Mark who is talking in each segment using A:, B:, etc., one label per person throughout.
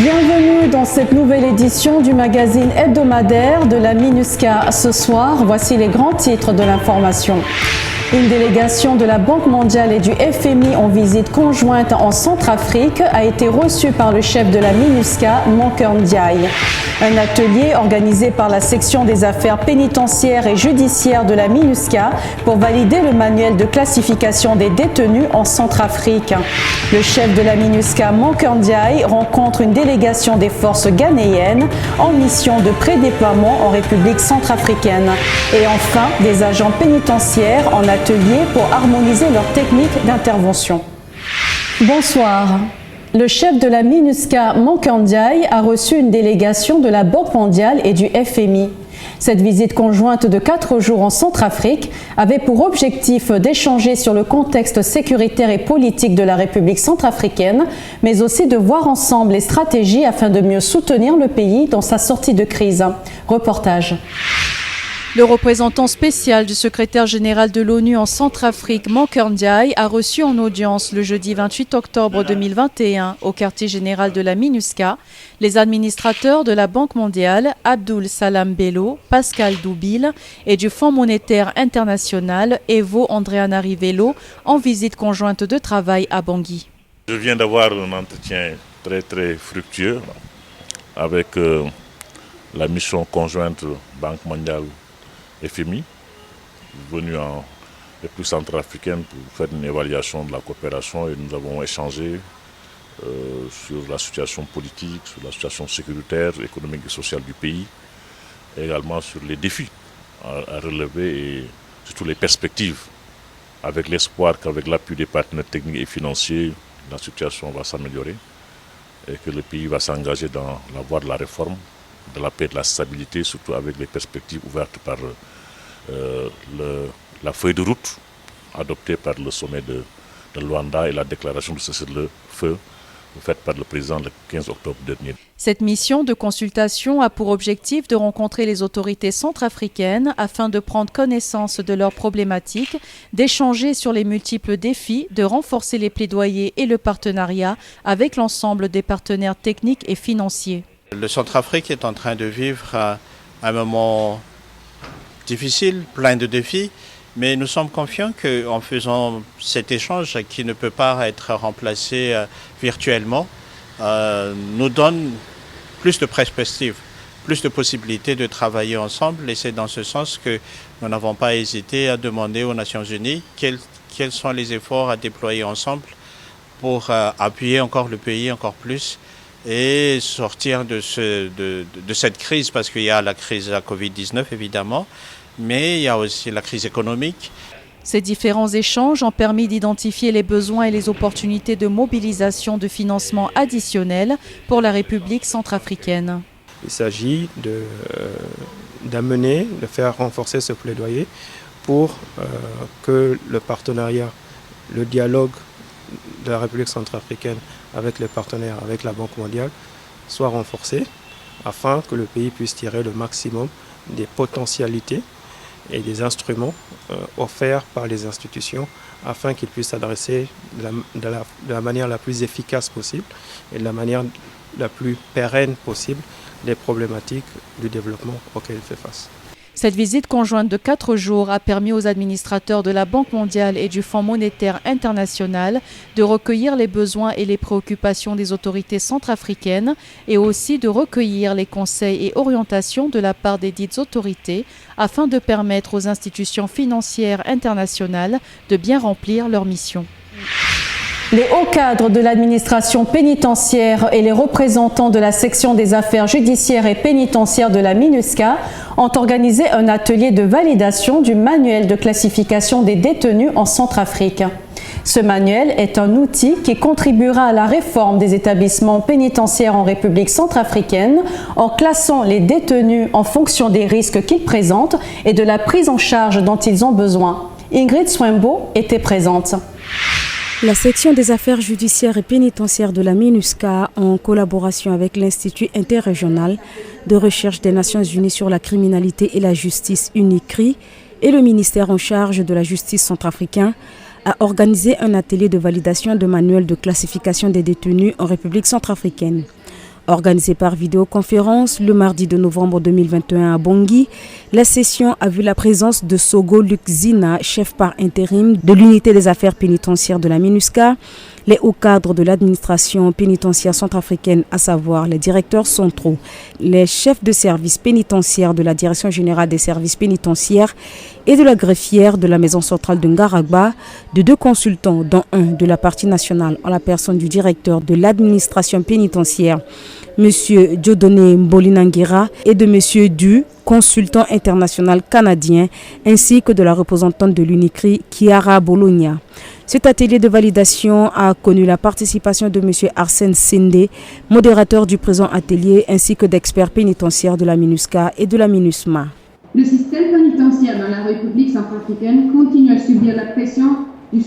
A: Bienvenue dans cette nouvelle édition du magazine hebdomadaire de la MINUSCA. Ce soir, voici les grands titres de l'information. Une délégation de la Banque mondiale et du FMI en visite conjointe en Centrafrique a été reçue par le chef de la MINUSCA, Mankeur Ndiaye. Un atelier organisé par la section des affaires pénitentiaires et judiciaires de la MINUSCA pour valider le manuel de classification des détenus en Centrafrique. Le chef de la MINUSCA, Mankeur Ndiaye, rencontre une délégation des forces ghanéennes en mission de prédéploiement en République centrafricaine. Et enfin, des agents pénitentiaires en atelier pour harmoniser leurs techniques d'intervention. Bonsoir. Le chef de la MINUSCA, Mankeur Ndiaye, a reçu une délégation de la Banque mondiale et du FMI. Cette visite conjointe de 4 jours en Centrafrique avait pour objectif d'échanger sur le contexte sécuritaire et politique de la République centrafricaine, mais aussi de voir ensemble les stratégies afin de mieux soutenir le pays dans sa sortie de crise. Reportage. Le représentant spécial du secrétaire général de l'ONU en Centrafrique, Mankeur Ndiaye, a reçu en audience le jeudi 28 octobre 2021 au quartier général de la MINUSCA les administrateurs de la Banque mondiale, Abdoul Salam Bello, Pascal Doubil, et du Fonds monétaire international, Evo Andréanarivello, en visite conjointe de travail à Bangui.
B: Je viens d'avoir un entretien très fructueux avec la mission conjointe Banque mondiale FMI, venu en République centrafricaine pour faire une évaluation de la coopération, et nous avons échangé sur la situation politique, sur la situation sécuritaire, économique et sociale du pays, et également sur les défis à relever et surtout les perspectives, avec l'espoir qu'avec l'appui des partenaires techniques et financiers, la situation va s'améliorer et que le pays va s'engager dans la voie de la réforme, de la paix et de la stabilité, surtout avec les perspectives ouvertes par la feuille de route adoptée par le sommet de Luanda et la déclaration de cessez-le-feu faite par le président le 15 octobre dernier.
A: Cette mission de consultation a pour objectif de rencontrer les autorités centrafricaines afin de prendre connaissance de leurs problématiques, d'échanger sur les multiples défis, de renforcer les plaidoyers et le partenariat avec l'ensemble des partenaires techniques et financiers.
C: Le Centrafrique est en train de vivre un moment difficile, plein de défis, mais nous sommes confiants qu'en faisant cet échange qui ne peut pas être remplacé virtuellement, nous donne plus de perspectives, plus de possibilités de travailler ensemble, et c'est dans ce sens que nous n'avons pas hésité à demander aux Nations Unies quels sont les efforts à déployer ensemble pour appuyer encore le pays encore plus et sortir de cette crise, parce qu'il y a la crise de la Covid-19 évidemment, mais il y a aussi la crise économique.
A: Ces différents échanges ont permis d'identifier les besoins et les opportunités de mobilisation de financement additionnels pour la République centrafricaine.
D: Il s'agit de faire renforcer ce plaidoyer pour que le partenariat, le dialogue de la République centrafricaine avec les partenaires, avec la Banque mondiale, soit renforcé afin que le pays puisse tirer le maximum des potentialités et des instruments offerts par les institutions afin qu'ils puissent s'adresser de la manière la plus efficace possible et de la manière la plus pérenne possible des problématiques du développement auxquelles il fait face.
A: Cette visite conjointe de 4 jours a permis aux administrateurs de la Banque mondiale et du Fonds monétaire international de recueillir les besoins et les préoccupations des autorités centrafricaines et aussi de recueillir les conseils et orientations de la part des dites autorités afin de permettre aux institutions financières internationales de bien remplir leur mission. Les hauts cadres de l'administration pénitentiaire et les représentants de la section des affaires judiciaires et pénitentiaires de la MINUSCA ont organisé un atelier de validation du manuel de classification des détenus en Centrafrique. Ce manuel est un outil qui contribuera à la réforme des établissements pénitentiaires en République centrafricaine en classant les détenus en fonction des risques qu'ils présentent et de la prise en charge dont ils ont besoin. Ingrid Swembo était présente.
E: La section des affaires judiciaires et pénitentiaires de la MINUSCA, en collaboration avec l'Institut interrégional de recherche des Nations Unies sur la criminalité et la justice UNICRI et le ministère en charge de la justice centrafricain, a organisé un atelier de validation de manuel de classification des détenus en République centrafricaine. Organisée par vidéoconférence le mardi de novembre 2021 à Bangui, la session a vu la présence de Sogo Luxina, chef par intérim de l'unité des affaires pénitentiaires de la MINUSCA, les hauts cadres de l'administration pénitentiaire centrafricaine, à savoir les directeurs centraux, les chefs de service pénitentiaire de la Direction générale des services pénitentiaires et de la greffière de la maison centrale de Ngaragba, de 2 consultants, dont un de la partie nationale en la personne du directeur de l'administration pénitentiaire, M. Dieudonné Mbolinanguera, et de M. Du, consultant international canadien, ainsi que de la représentante de l'UNICRI, Chiara Bologna. Cet atelier de validation a connu la participation de M. Arsène Sendé, modérateur du présent atelier, ainsi que d'experts pénitentiaires de la MINUSCA et de la MINUSMA.
F: Le système pénitentiaire dans la République centrafricaine continue à subir la pression du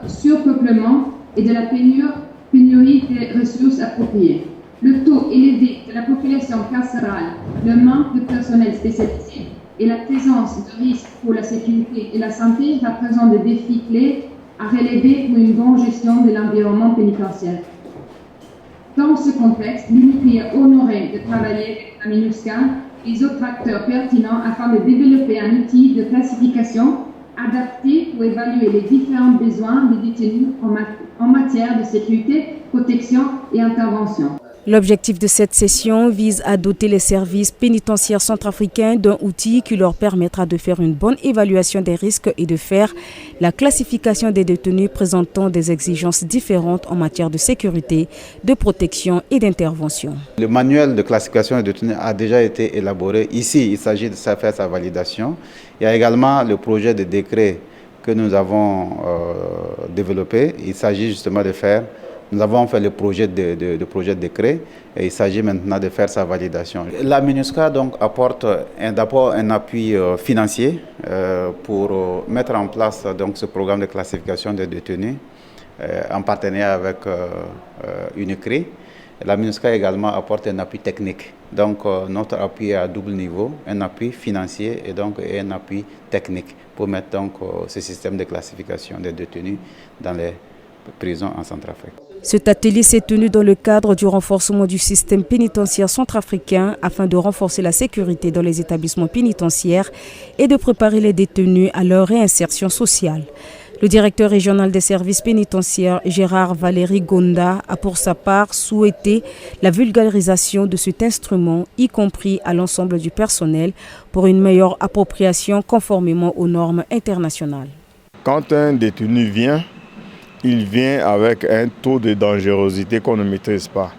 F: surpeuplement et de la pénurie des ressources appropriées. Le taux élevé de la population carcérale, le manque de personnel spécialisé et la présence de risques pour la sécurité et la santé représentent des défis clés à relever pour une bonne gestion de l'environnement pénitentiaire. Dans ce contexte, l'UNICRI est honoré de travailler avec la MINUSCA et les autres acteurs pertinents afin de développer un outil de classification adapté pour évaluer les différents besoins des détenus en matière de sécurité, protection et intervention.
E: L'objectif de cette session vise à doter les services pénitentiaires centrafricains d'un outil qui leur permettra de faire une bonne évaluation des risques et de faire la classification des détenus présentant des exigences différentes en matière de sécurité, de protection et d'intervention.
G: Le manuel de classification des détenus a déjà été élaboré. Ici, il s'agit de faire sa validation. Il y a également le projet de décret que nous avons développé. Il s'agit justement de faire. Nous avons fait le projet de décret et il s'agit maintenant de faire sa validation. La MINUSCA donc apporte d'abord un appui financier pour mettre en place donc ce programme de classification des détenus en partenariat avec UNICRI. La MINUSCA également apporte un appui technique. Donc notre appui est à double niveau, un appui financier et un appui technique pour mettre donc ce système de classification des détenus dans les prisons en Centrafrique.
E: Cet atelier s'est tenu dans le cadre du renforcement du système pénitentiaire centrafricain afin de renforcer la sécurité dans les établissements pénitentiaires et de préparer les détenus à leur réinsertion sociale. Le directeur régional des services pénitentiaires, Gérard Valéry Gonda, a pour sa part souhaité la vulgarisation de cet instrument, y compris à l'ensemble du personnel, pour une meilleure appropriation conformément aux normes internationales.
H: Quand un détenu vient, il vient avec un taux de dangerosité qu'on ne maîtrise pas.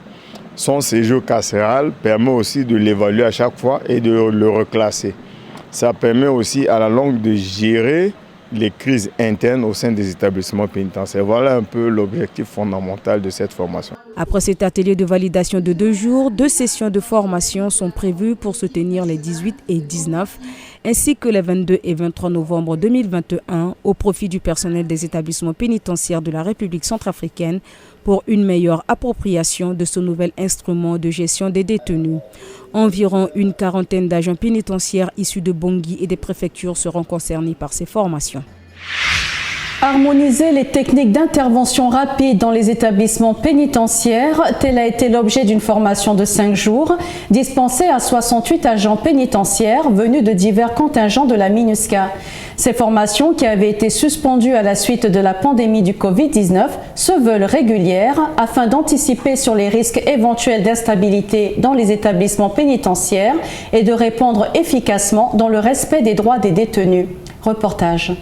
H: Son séjour carcéral permet aussi de l'évaluer à chaque fois et de le reclasser. Ça permet aussi à la longue de gérer les crises internes au sein des établissements pénitentiaires. Voilà un peu l'objectif fondamental de cette formation.
E: Après cet atelier de validation de 2 jours, 2 sessions de formation sont prévues pour se tenir les 18 et 19, ainsi que les 22 et 23 novembre 2021 au profit du personnel des établissements pénitentiaires de la République centrafricaine pour une meilleure appropriation de ce nouvel instrument de gestion des détenus. Environ une quarantaine d'agents pénitentiaires issus de Bangui et des préfectures seront concernés par ces formations.
A: Harmoniser les techniques d'intervention rapide dans les établissements pénitentiaires, tel a été l'objet d'une formation de 5 jours dispensée à 68 agents pénitentiaires venus de divers contingents de la MINUSCA. Ces formations, qui avaient été suspendues à la suite de la pandémie du Covid-19, se veulent régulières afin d'anticiper sur les risques éventuels d'instabilité dans les établissements pénitentiaires et de répondre efficacement dans le respect des droits des détenus. Reportage.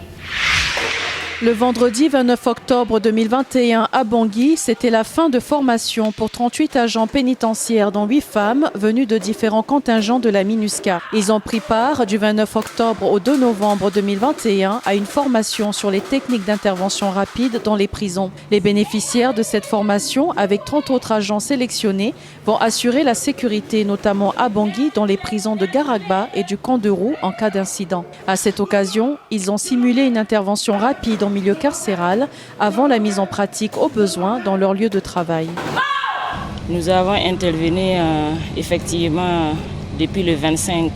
I: Le vendredi 29 octobre 2021 à Bangui, c'était la fin de formation pour 38 agents pénitentiaires, dont 8 femmes, venues de différents contingents de la MINUSCA. Ils ont pris part du 29 octobre au 2 novembre 2021 à une formation sur les techniques d'intervention rapide dans les prisons. Les bénéficiaires de cette formation, avec 30 autres agents sélectionnés, vont assurer la sécurité, notamment à Bangui, dans les prisons de Garagba et du Camp de Roux en cas d'incident. À cette occasion, ils ont simulé une intervention rapide en milieu carcéral avant la mise en pratique au besoin dans leur lieu de travail.
J: Nous avons intervenu effectivement depuis le 25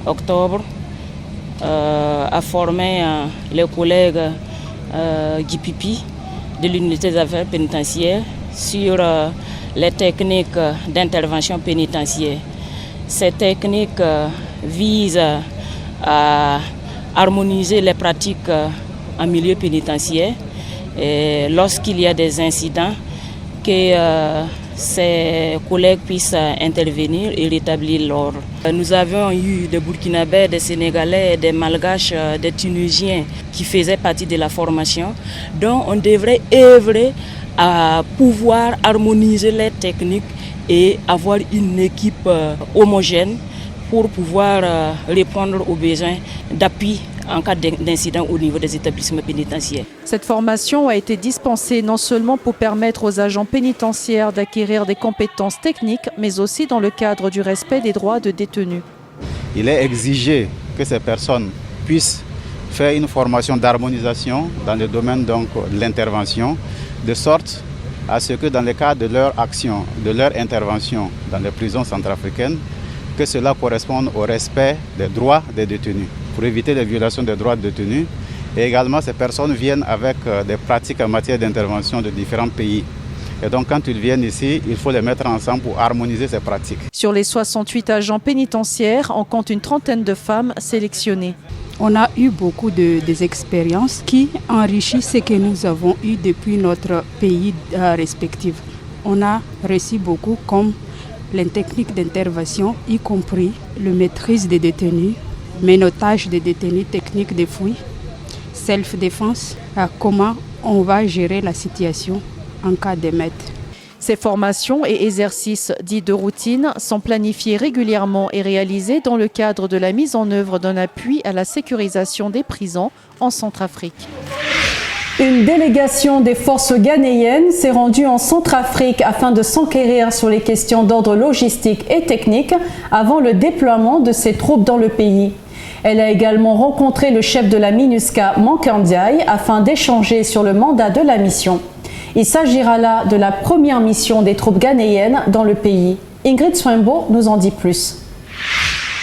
J: octobre à former les collègues Guy Pipi de l'unité des affaires pénitentiaires sur les techniques d'intervention pénitentiaire. Ces techniques visent à harmoniser les pratiques en milieu pénitentiaire et lorsqu'il y a des incidents, que ces collègues puissent intervenir et rétablir l'ordre. Nous avons eu des Burkinabés, des Sénégalais, des Malgaches, des Tunisiens qui faisaient partie de la formation, dont on devrait œuvrer à pouvoir harmoniser les techniques et avoir une équipe homogène pour pouvoir répondre aux besoins d'appui en cas d'incident au niveau des établissements pénitentiaires.
I: Cette formation a été dispensée non seulement pour permettre aux agents pénitentiaires d'acquérir des compétences techniques, mais aussi dans le cadre du respect des droits de détenus.
G: Il est exigé que ces personnes puissent faire une formation d'harmonisation dans le domaine donc, de l'intervention, de sorte à ce que dans le cadre de leur action, de leur intervention dans les prisons centrafricaines, que cela corresponde au respect des droits des détenus, pour éviter les violations des droits des détenus. Et également, ces personnes viennent avec des pratiques en matière d'intervention de différents pays. Et donc, quand ils viennent ici, il faut les mettre ensemble pour harmoniser ces pratiques.
I: Sur les 68 agents pénitentiaires, on compte une trentaine de femmes sélectionnées.
K: On a eu beaucoup d'expériences qui enrichissent ce que nous avons eu depuis notre pays respectif. On a reçu beaucoup comme les techniques d'intervention, y compris la maîtrise des détenus, ménotage des détenus, techniques de fouille, self-défense, comment on va gérer la situation en cas d'émeute.
I: Ces formations et exercices dits de routine sont planifiés régulièrement et réalisés dans le cadre de la mise en œuvre d'un appui à la sécurisation des prisons en Centrafrique.
A: Une délégation des forces ghanéennes s'est rendue en Centrafrique afin de s'enquérir sur les questions d'ordre logistique et technique avant le déploiement de ses troupes dans le pays. Elle a également rencontré le chef de la MINUSCA, Mankeur Ndiaye, afin d'échanger sur le mandat de la mission. Il s'agira là de la première mission des troupes ghanéennes dans le pays. Ingrid Swembo nous en dit plus.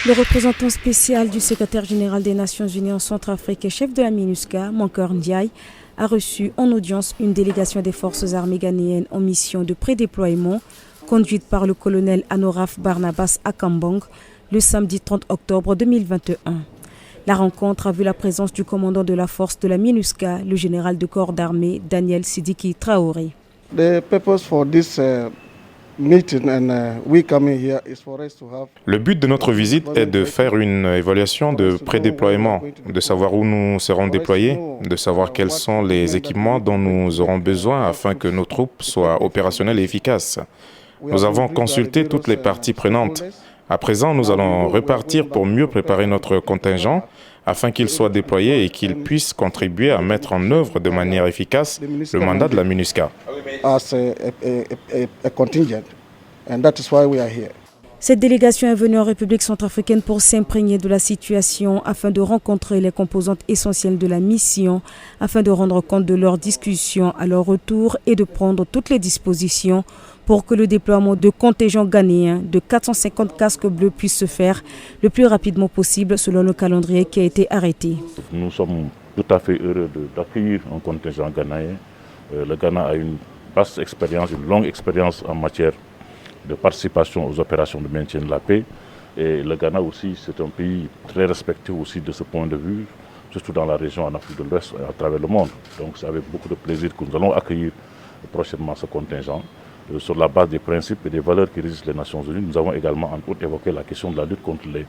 E: Le représentant spécial du secrétaire général des Nations Unies en Centrafrique et chef de la MINUSCA, Mankeur Ndiaye, a reçu en audience une délégation des forces armées ghanéennes en mission de prédéploiement, conduite par le colonel Anoraf Barnabas Akambong, le samedi 30 octobre 2021. La rencontre a vu la présence du commandant de la force de la MINUSCA, le général de corps d'armée Daniel Sidiki Traoré.
L: The purpose for this meeting and we coming here is for us to have.
M: Le but de notre visite est de faire une évaluation de prédéploiement, de savoir où nous serons déployés, de savoir quels sont les équipements dont nous aurons besoin afin que nos troupes soient opérationnelles et efficaces. Nous avons consulté toutes les parties prenantes. À présent, nous allons repartir pour mieux préparer notre contingent afin qu'il soit déployé et qu'il puisse contribuer à mettre en œuvre de manière efficace le mandat de la MINUSCA.
E: Cette délégation est venue en République centrafricaine pour s'imprégner de la situation afin de rencontrer les composantes essentielles de la mission, afin de rendre compte de leurs discussions à leur retour et de prendre toutes les dispositions pour que le déploiement de contingents ghanéens de 450 casques bleus puisse se faire le plus rapidement possible selon le calendrier qui a été arrêté.
B: Nous sommes tout à fait heureux d'accueillir un contingent ghanéen. Le Ghana a une vaste expérience, une longue expérience en matière de participation aux opérations de maintien de la paix. Et le Ghana aussi, c'est un pays très respecté aussi de ce point de vue, surtout dans la région en Afrique de l'Ouest et à travers le monde. Donc c'est avec beaucoup de plaisir que nous allons accueillir prochainement ce contingent. Sur la base des principes et des valeurs qui régissent les Nations Unies, nous avons également entre autres évoqué la question de la lutte contre les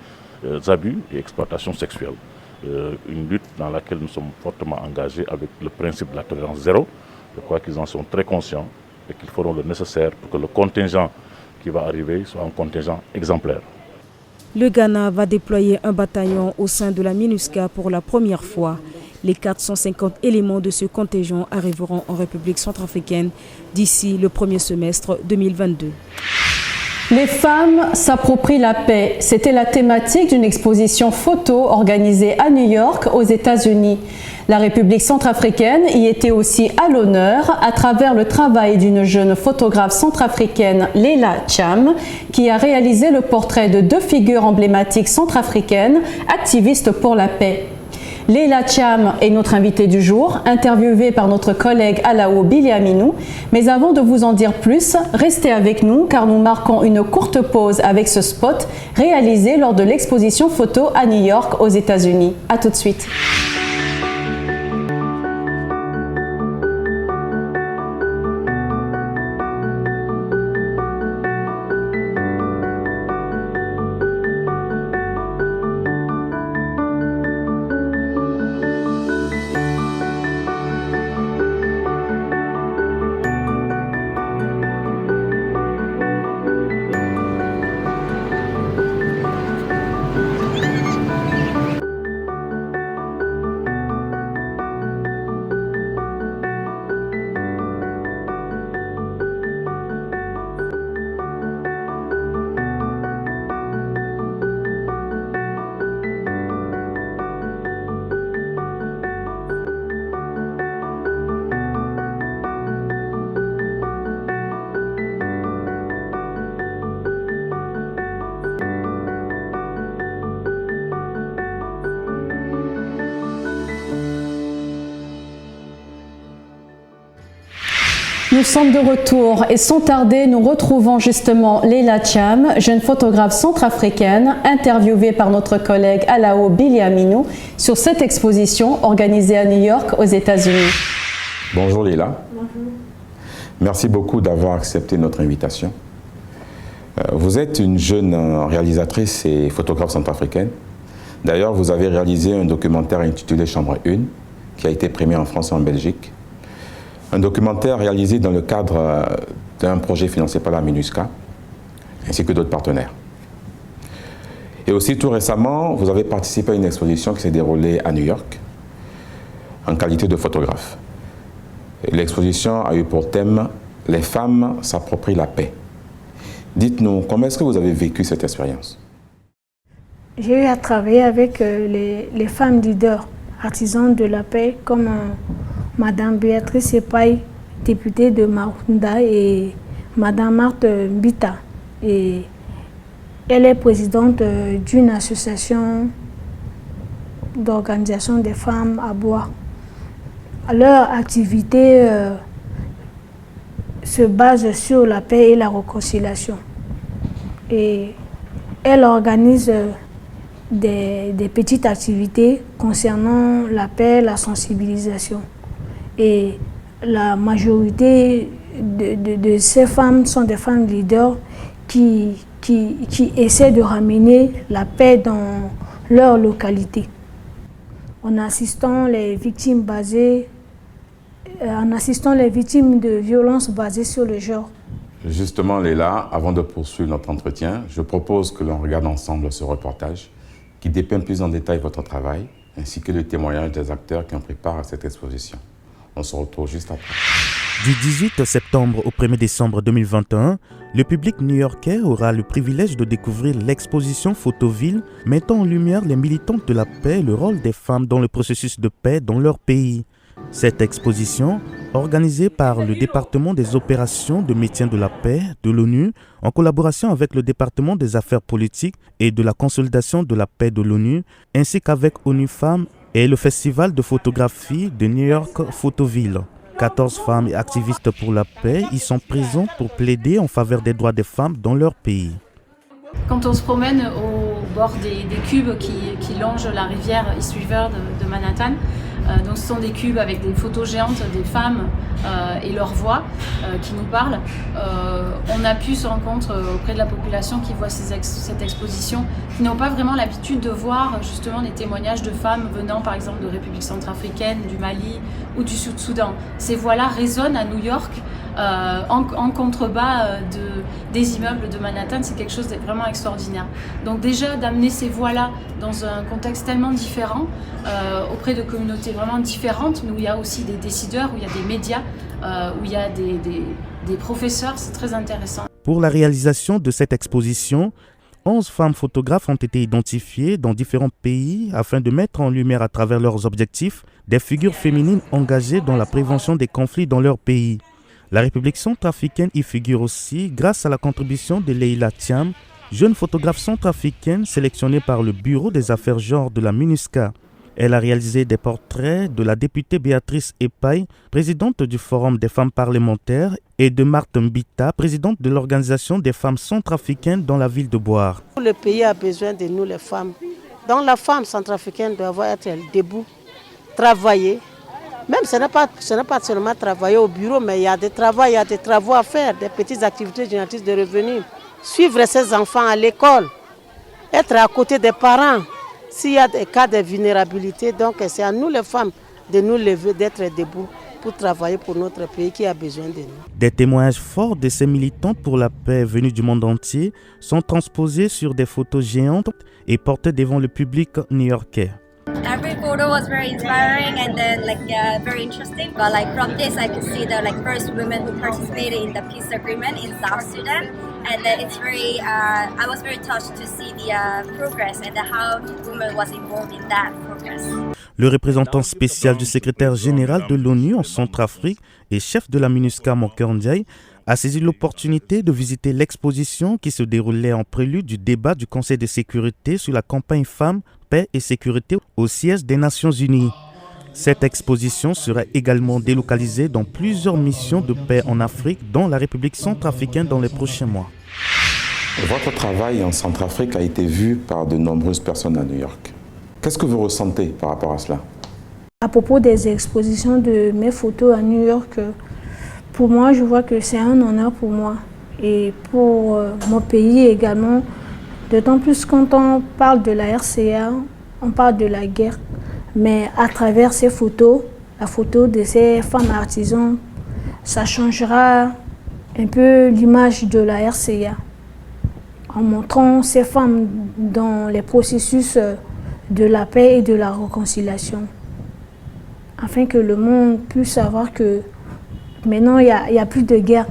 B: abus et exploitations sexuelles. Une lutte dans laquelle nous sommes fortement engagés avec le principe de la tolérance zéro. Je crois qu'ils en sont très conscients et qu'ils feront le nécessaire pour que le contingent qui va arriver soit un contingent exemplaire.
E: Le Ghana va déployer un bataillon au sein de la MINUSCA pour la première fois. Les 450 éléments de ce contingent arriveront en République centrafricaine d'ici le premier semestre 2022.
A: Les femmes s'approprient la paix. C'était la thématique d'une exposition photo organisée à New York, aux États-Unis. La République centrafricaine y était aussi à l'honneur à travers le travail d'une jeune photographe centrafricaine, Leila Cham, qui a réalisé le portrait de deux figures emblématiques centrafricaines, activistes pour la paix. Leila Thiam est notre invitée du jour, interviewée par notre collègue Alao Biliaminou. Mais avant de vous en dire plus, restez avec nous car nous marquons une courte pause avec ce spot réalisé lors de l'exposition photo à New York aux États-Unis. À tout de suite. Nous sommes de retour et sans tarder, nous retrouvons justement Leila Thiam, jeune photographe centrafricaine, interviewée par notre collègue Alao Biliaminou sur cette exposition organisée à New York aux États-Unis.
N: Bonjour Leila. Bonjour. Merci beaucoup d'avoir accepté notre invitation. Vous êtes une jeune réalisatrice et photographe centrafricaine. D'ailleurs, vous avez réalisé un documentaire intitulé Chambre 1, qui a été primé en France et en Belgique. Un documentaire réalisé dans le cadre d'un projet financé par la MINUSCA, ainsi que d'autres partenaires. Et aussi, tout récemment, vous avez participé à une exposition qui s'est déroulée à New York, en qualité de photographe. L'exposition a eu pour thème « Les femmes s'approprient la paix ». Dites-nous, comment est-ce que vous avez vécu cette expérience?
O: J'ai eu à travailler avec les femmes leaders, artisans de la paix, comme Madame Béatrice Epaille, députée de Marounda, et Madame Marthe Mbita. Et elle est présidente d'une association d'organisation des femmes à Bois. Leur activité se base sur la paix et la réconciliation. Et elle organise des petites activités concernant la paix, la sensibilisation. Et la majorité de ces femmes sont des femmes leaders qui essaient de ramener la paix dans leur localité. En assistant les victimes de violences basées sur le genre.
N: Justement, Leila, avant de poursuivre notre entretien, je propose que l'on regarde ensemble ce reportage qui dépeint plus en détail votre travail, ainsi que le témoignage des acteurs qui ont pris part à cette exposition. On se retrouve juste après.
P: Du 18 septembre au 1er décembre 2021, le public new-yorkais aura le privilège de découvrir l'exposition Photoville mettant en lumière les militantes de la paix et le rôle des femmes dans le processus de paix dans leur pays. Cette exposition, organisée par le département des opérations de maintien de la paix de l'ONU, en collaboration avec le département des affaires politiques et de la consolidation de la paix de l'ONU, ainsi qu'avec ONU Femmes et le festival de photographie de New York Photoville. 14 femmes et activistes pour la paix y sont présents pour plaider en faveur des droits des femmes dans leur pays.
Q: Quand on se promène au bord des cubes qui longent la rivière East River de Manhattan, donc ce sont des cubes avec des photos géantes des femmes et leurs voix qui nous parlent. On a pu se rendre compte auprès de la population qui voit cette exposition, qui n'ont pas vraiment l'habitude de voir justement des témoignages de femmes venant par exemple de République centrafricaine, du Mali ou du Sud-Soudan. Ces voix-là résonnent à New York en contrebas des immeubles de Manhattan, c'est quelque chose de vraiment extraordinaire. Donc déjà d'amener ces voix-là dans un contexte tellement différent, auprès de communautés vraiment différentes, mais où il y a aussi des décideurs, où il y a des médias, où il y a des professeurs, c'est très intéressant.
P: Pour la réalisation de cette exposition, 11 femmes photographes ont été identifiées dans différents pays afin de mettre en lumière à travers leurs objectifs des figures féminines engagées dans la prévention des conflits dans leur pays. La République centrafricaine y figure aussi grâce à la contribution de Leila Thiam, jeune photographe centrafricaine sélectionnée par le Bureau des affaires genre de la MINUSCA. Elle a réalisé des portraits de la députée Béatrice Epaye, présidente du Forum des femmes parlementaires, et de Marthe Mbita, présidente de l'Organisation des femmes centrafricaines dans la ville de Boar.
R: Le pays a besoin de nous les femmes. Donc la femme centrafricaine doit être debout, travailler. Même ce n'est pas seulement travailler au bureau, mais il y a des travaux à faire, des petites activités génératrices de revenus. Suivre ses enfants à l'école, être à côté des parents. S'il y a des cas de vulnérabilité, donc c'est à nous les femmes de nous lever, d'être debout pour travailler pour notre pays qui a besoin de nous.
P: Des témoignages forts de ces militants pour la paix venus du monde entier sont transposés sur des photos géantes et portés devant le public new-yorkais.
S: Every photo was very inspiring and then very interesting. But from this, I could see the first women who participated in the peace agreement in South Sudan, and it's very. I was very touched to see the progress and how women was involved in that progress.
P: Le représentant spécial du secrétaire général de l'ONU en Centrafrique et chef de la MINUSCA, Moker Ndiaye, a saisi l'opportunité de visiter l'exposition qui se déroulait en prélude du débat du Conseil de sécurité sur la campagne Femmes, Paix et Sécurité au siège des Nations Unies. Cette exposition sera également délocalisée dans plusieurs missions de paix en Afrique, dont la République centrafricaine dans les prochains mois.
N: Votre travail en Centrafrique a été vu par de nombreuses personnes à New York. Qu'est-ce que vous ressentez par rapport à cela?
O: À propos des expositions de mes photos à New York, pour moi, je vois que c'est un honneur pour moi et pour mon pays également. D'autant plus quand on parle de la RCA, on parle de la guerre. Mais à travers ces photos, la photo de ces femmes artisans, ça changera un peu l'image de la RCA. En montrant ces femmes dans les processus de la paix et de la réconciliation. Afin que le monde puisse savoir que maintenant, il n'y a plus de guerre.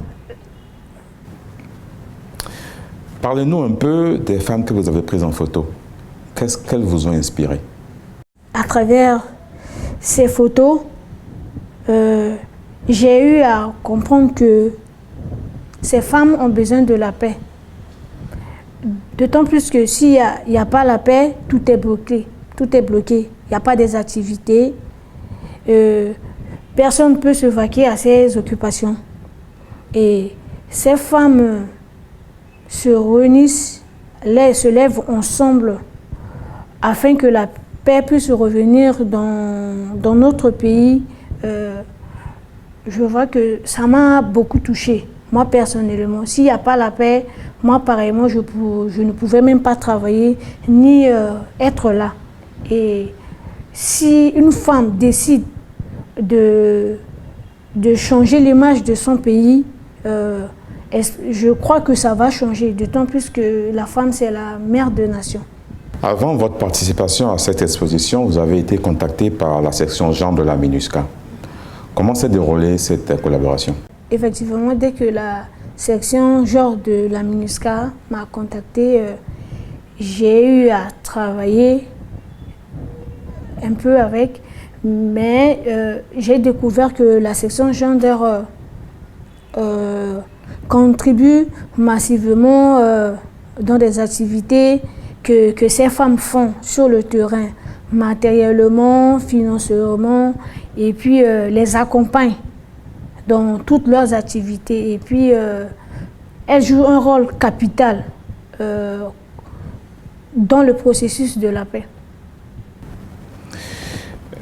N: Parlez-nous un peu des femmes que vous avez prises en photo. Qu'est-ce qu'elles vous ont inspiré?
O: À travers ces photos, j'ai eu à comprendre que ces femmes ont besoin de la paix. D'autant plus que s'il n'y a pas la paix, tout est bloqué. Tout est bloqué. Il n'y a pas des activités. Personne ne peut se vaquer à ses occupations. Et ces femmes se réunissent, se lèvent ensemble afin que la paix puisse revenir dans notre pays. Je vois que ça m'a beaucoup touchée, moi personnellement. S'il n'y a pas la paix, moi pareillement, je ne pouvais même pas travailler ni être là. Et si une femme décide de changer l'image de son pays, je crois que ça va changer, d'autant plus que la femme, c'est la mère de nation.
N: Avant votre participation à cette exposition, vous avez été contacté par la section genre de la MINUSCA. Comment s'est déroulée cette collaboration?
O: Effectivement, dès que la section genre de la MINUSCA m'a contacté, j'ai eu à travailler un peu avec, mais j'ai découvert que la section gender contribue massivement dans des activités que ces femmes font sur le terrain, matériellement, financièrement, et puis les accompagne dans toutes leurs activités. Et puis, elles jouent un rôle capital dans le processus de la paix.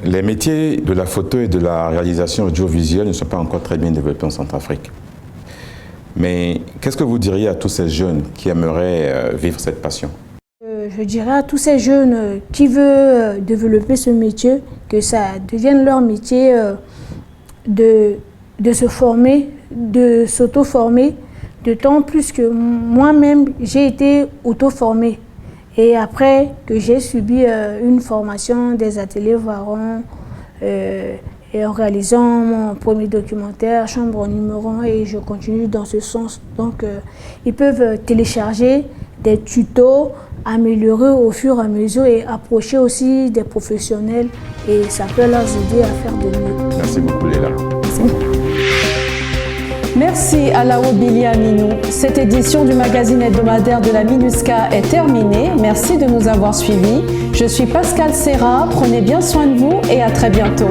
N: Les métiers de la photo et de la réalisation audiovisuelle ne sont pas encore très bien développés en Centrafrique. Mais qu'est-ce que vous diriez à tous ces jeunes qui aimeraient vivre cette passion?
O: Je dirais à tous ces jeunes qui veulent développer ce métier, que ça devienne leur métier de se former, de s'auto-former, d'autant plus que moi-même, j'ai été auto-formée. Et après que j'ai subi une formation des ateliers Varon, et en réalisant mon premier documentaire, Chambre numéro 1, et je continue dans ce sens. Donc, ils peuvent télécharger des tutos, améliorer au fur et à mesure et approcher aussi des professionnels, et ça peut leur aider à faire de mieux.
N: Merci beaucoup, Léla.
O: Merci.
A: Merci à Lao Bilia Minou. Cette édition du magazine hebdomadaire de la MINUSCA est terminée. Merci de nous avoir suivis. Je suis Pascal Serra. Prenez bien soin de vous et à très bientôt.